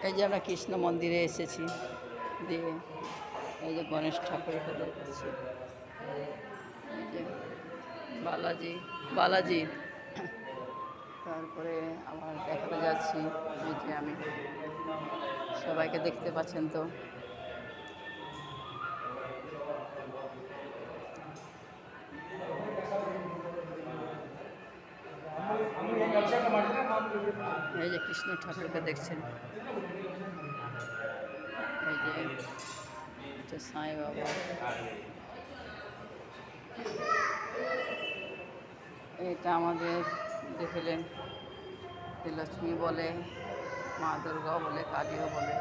এই যে আমরা কৃষ্ণ মন্দিরে এসেছি, দিয়ে এই যে গণেশ ঠাকুরকে দেখাচ্ছি, এই যে বালাজি বালাজি। তারপরে আবার দেখাতে যাচ্ছি, এই যে আমি, সবাইকে দেখতে পাচ্ছেন তো। এই যে কৃষ্ণ ঠাকুরকে দেখছেন, এই যে এটা সাই বাবা, এটা আমাদের দেখলেন লক্ষ্মী বলে, মা দুর্গাও বলে, কালীও বলে।